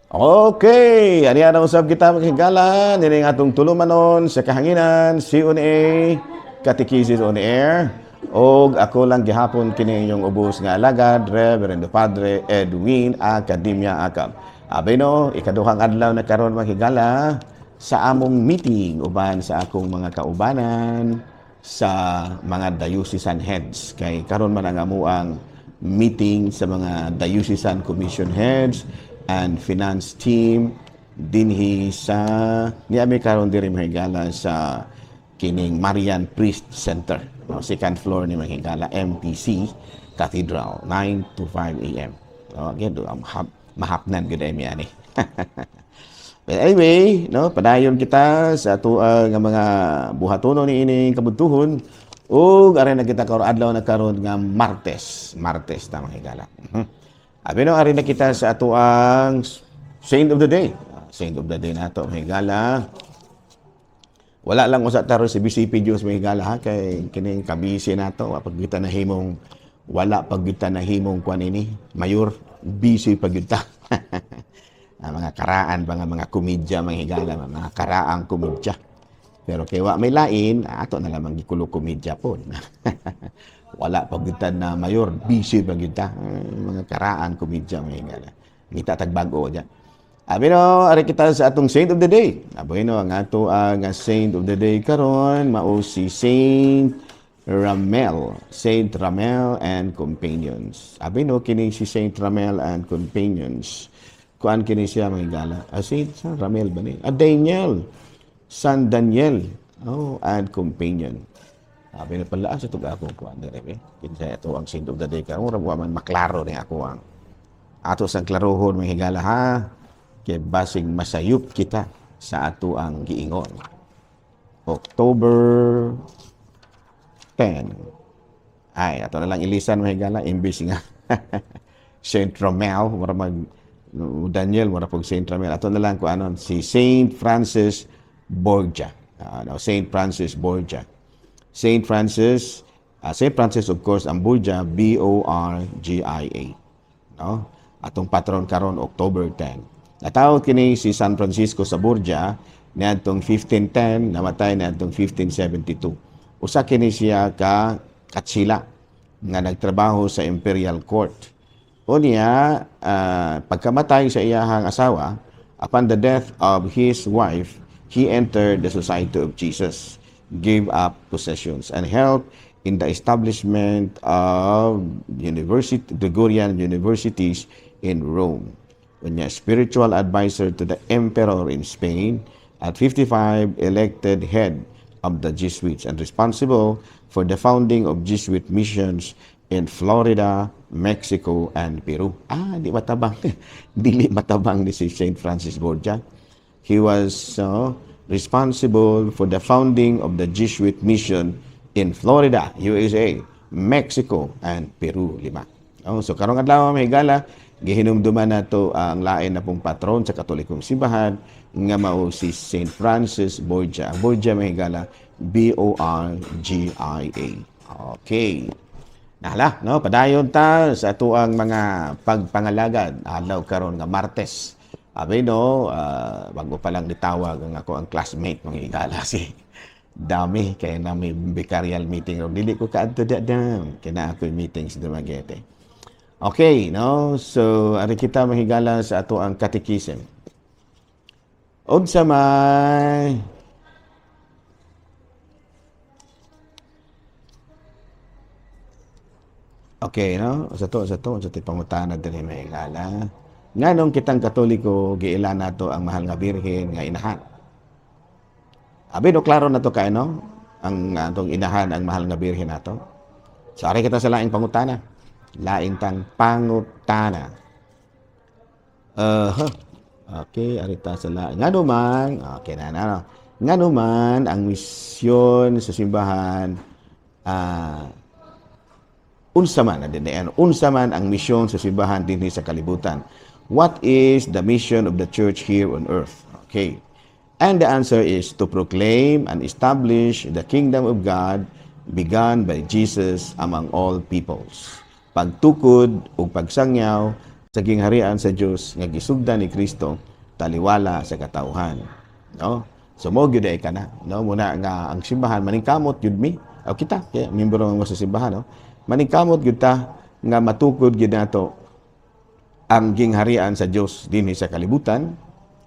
Okay, ani ana usab kita makigala nini atong tulumanon sa kahanginan CONA Catechesis on Air og ako lang gihapon kini inyong ubos nga alagad Reverend Padre Edwin Academia Akab. Abay no, ikaduhang adlaw na karon makigala sa among meeting uban sa akong mga kaubanan sa mga diocesan heads kay karon man ang amuang meeting sa mga diocesan commission heads and finance team dinhi sa niami karon diri mahigala sa kining Marian Priest Center, no, second floor ni mahigala MPC Cathedral 9 to 5 AM. No, again, mahapnan gud ay mi ani. But anyway, no, padayon kita sa ato nga mga buhatonon ni ining kabudtuhon ug aray na kita karon adlaw na karon nga Martes ta mahigala. Abi no, ari na kita sa ato ang Saint of the Day. Saint of the Day na ito, mahigala. Wala lang usa taro si BCP Diyos mahigala ha, kay kining kabisi na ito. Pagkita na himong, wala pagkita na himong kwan ini, mayor, busy pagkita. Mga karaan, mga komedya mahigala, mga karaang komedya. Pero kay wa may lain, ato na lamang gikulo komedya po. Wala pagitan na mayor, busy pagita. Mga karaan, komedya, mahingala. Ngita tagbago dyan. Abi no, ari kita sa atong Saint of the Day. Abi no, ang ato ang Saint of the Day karon mao si Saint Ramel. Saint Ramel and Companions. Abi no, kini si Saint Ramel and Companions. Kuan kini siya mahingala. Saint Ramel ba ni? Daniel. San Daniel. Oh, and Companion. Sabi na pala sa tuga akong kuwan na rin. Kinsa ito ang Saint of the Day ka. Mura man maklaro ni ako ang ato sang klarohon mga higala ha. Kaya basing masayop kita sa ato ang giingon. October 10. Ay, ato na lang ilisan mga higala. Imbis nga Saint Romel. Mura mag Daniel. Mura pag Saint Romel. Ato na lang kung ano. Si Saint Francis Borgia. Saint Francis Borgia. Saint Francis of course ang Borgia, B-O-R-G-I-A. No? Atong patron karon October 10. Natawag kini si San Francisco sa Borgia niadtong 1510, namatay niadtong 1572. Usa kini siya ka katsila nga nagtrabaho sa Imperial Court. Unya pagkamatay sa iyahang asawa, upon the death of his wife, he entered the Society of Jesus, gave up possessions, and helped in the establishment of Gregorian universities in Rome. When a spiritual advisor to the emperor in Spain, at 55 elected head of the Jesuits and responsible for the founding of Jesuit missions in Florida, Mexico, and Peru. Di matabang. Dili matabang ni si Saint Francis Borgia. He was responsible for the founding of the Jesuit mission in Florida, USA, Mexico, and Peru, 5. So karong adlaw may gala, gihinumduman nato ang lain na pong patron sa Katolikong simbahan nga mao si Saint Francis Borgia. Ang Borgia may gala, B-O-R-G-I-A. Okay. Nala, no, padayon ta sa ato ang mga pagpangalagad adlaw karon nga Martes. Abi no, bago pa lang nitawag ang ako ang classmate mga igala si dami kaya na may vicarial meeting ron dili ko kaadto dadam kaya ako meeting sa Dumaguete. Okay, no, so ari kita mahigala sa ato ang catechism. Unsa may okay, no, sa to pangutana diri mahigala. Nganong kitang Katoliko giilan nato ang mahal nga birhen nga inahan. Abi no klaro na to kay no ang atong inahan ang mahal nga birhen nato. So ari kita sa laing pangutana. Laing tang pangutana. Okay, ari ta sa laing nganuman, okay na. Nganuman ang misyon sa simbahan unsa man ang misyon sa simbahan dinhi sa kalibutan. What is the mission of the church here on earth? Okay. And the answer is to proclaim and establish the kingdom of God begun by Jesus among all peoples. Pagtukod o pagsangyaw sa gingharian sa Dios nga gisugdan ni Kristo taliwala sa katawhan, no? So mo gyud ay kana, no? Muna nga ang simbahan maningkamot gyud mi o kita kaya membro mo sa simbahan, no? Maningkamot gyud ta nga matukod gyud nato ang gingharian sa Dios dinhi sa kalibutan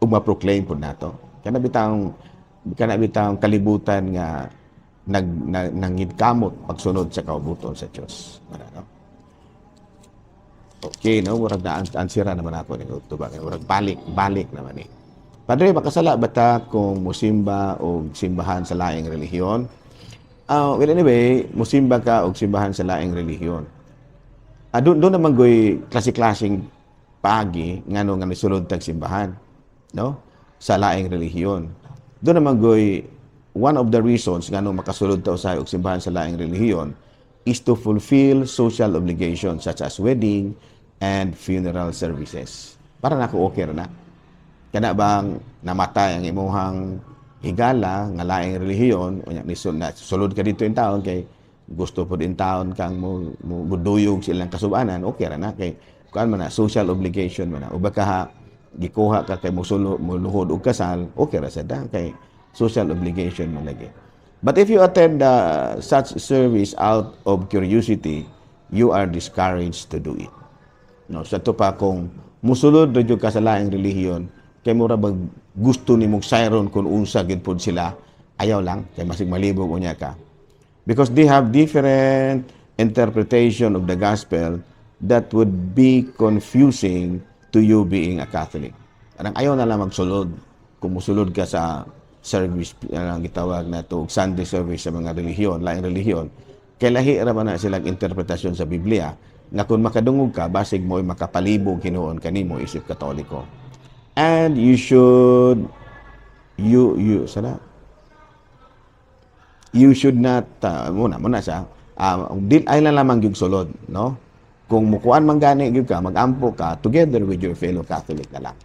ug ma-proclaim pud nato. Kana bitang kalibutan nga nangidkamot pagsunod sa kaubuton sa Dios. No? Okay, no? Murag na ansira naman ako ni tubag. Murag balik naman ni. Padre, makasala ba ta kung musimba o simbahan sa laing relihiyon? Well, anyway, musimba ka o simbahan sa laing relihiyon. Doon naman go'y klase-klaseng pagi nga nisulod tag simbahan, no? Sa laing relihiyon. Doon naman go'y one of the reasons nga makasulod ta usay og simbahan sa laing relihiyon is to fulfill social obligations such as wedding and funeral services. Para nako okay na. Kana bang namatay ang imuhang higala nga laing relihiyon unya sulod ka dito in taon kay gusto po din taon kang muduyog silang kasubanan, okay ra na kay kuan man na social obligation man na. O baka gikuha ka kay muluhod og kasal, okay ra sad kay social obligation man lagi. But if you attend such service out of curiosity, you are discouraged to do it. No, sa to pa kung musulod ra jud ka sa laing relihiyon, kay mura bag gusto nimong sayron kung unsa gid pod sila, ayaw lang kay masig malibog unya ka. Because they have different interpretation of the gospel that would be confusing to you being a Catholic. Anang ayaw na lang magsulod kung musulod ka sa service ang gitawag na to Sunday service sa mga relihiyon, laing relihiyon, kay lahi ra man na silang interpretasyon sa Biblia nga kung makadungog ka basig mo'y makapalibog hinuon kanimo isip Katoliko. And you should not muna sa dil ay lang lamang gyud sulod, no? Kung mukuan man gani gyud ka, magampo ka together with your fellow Catholic na lang.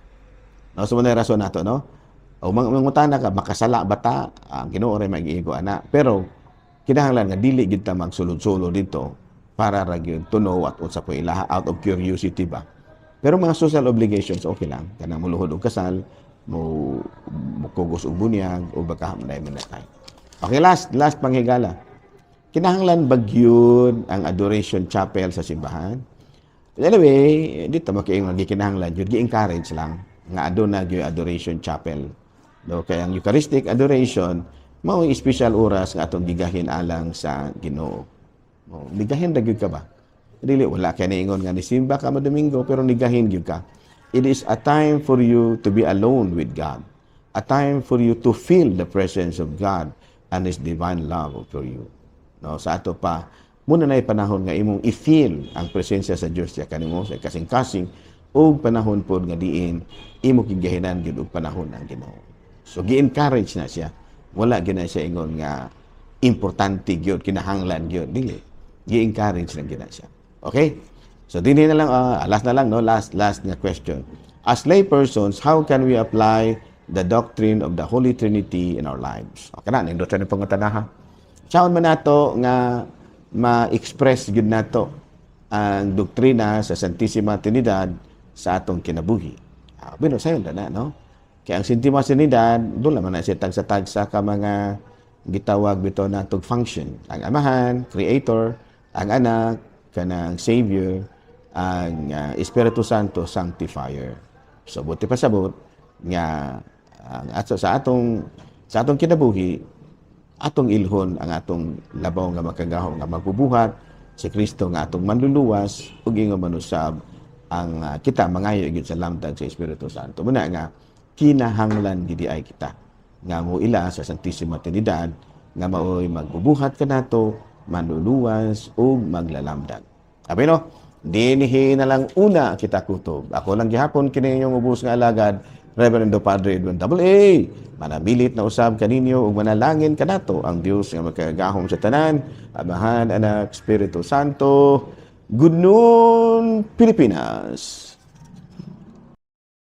No, so muna rason nato, no? O mangutana ka makasala bata ang Ginoo ray mag-iigo ana, pero kinahanglan nga dili gid ta magsulod-sulod dito para ra gyud to know what unsa po ilaha out of curiosity ba. Pero mga social obligations okay lang kanang muluhod og kasal, mo kugos og bunyag o baka hamday man natay. Okay, last panghigala. Kinahanglan bagyod ang adoration chapel sa simbahan. Anyway, dito makiingon gikinahanglan jud gi-encourage lang nga aduna gyud adoration chapel. No, kaya ang Eucharistic adoration mao special oras nga atong gigahin alang sa Ginoo. No, ligahin ra gyud ka ba? Dili wala kay niingon nga nisimba ka Domingo pero nigahin gyud ka. It is a time for you to be alone with God. A time for you to feel the presence of God and His divine love for you. No, sa ato pa muna na panahon nga imong i-feel ang presensya sa Dios sa kanimo sa kasing-kasing ug panahon pod nga diin imo gigahinan gyud og panahon ang Ginoo. So gi-encourage na siya. Wala gyud na siya ingon nga importante gyud kinahanglan gyud dili. Gi-encourage lang gyud na siya. Okay? So dinhi na lang last na lang no, last nga question. As lay persons, how can we apply the doctrine of the Holy Trinity in our lives? Okay na, nindot na pangutanaha. Saan man nato nga ma-express gyud nato ang doktrina sa Santissima Trinidad sa atong kinabuhi. Bueno, sayon na, no? Kaya ang Santissima Trinidad, doon naman na siya tagsa-tagsa ka mga gitawag bito na tog function. Ang Amahan, Creator, ang Anak, kanang Savior, ang Espiritu Santo, Sanctifier. So, buti pa sabot nga sa atong kinabuhi, atong ilhon ang atong labaw nga makagahom nga magbubuhat, si Kristo nga atong manluluwas, ug ingon manusab ang kita mangayo gyud sa lamtag sa Espiritu Santo. Muna nga kinahanglan gidi ay kita nga moila sa Santissima Trinidad nga maoy magbubuhat kanato, manluluwas ug maglalamdag. Abi no, dinhi na lang una kita kutob. Ako lang gihapon kini inyong ubos nga alagad, Reverendo Padre Edwin A. Manabilit na usab kaninyo ug manalangin kanato ang Dios nga makagahom sa tanan, Amahan, Anak, Espiritu Santo. Good noon, Pilipinas.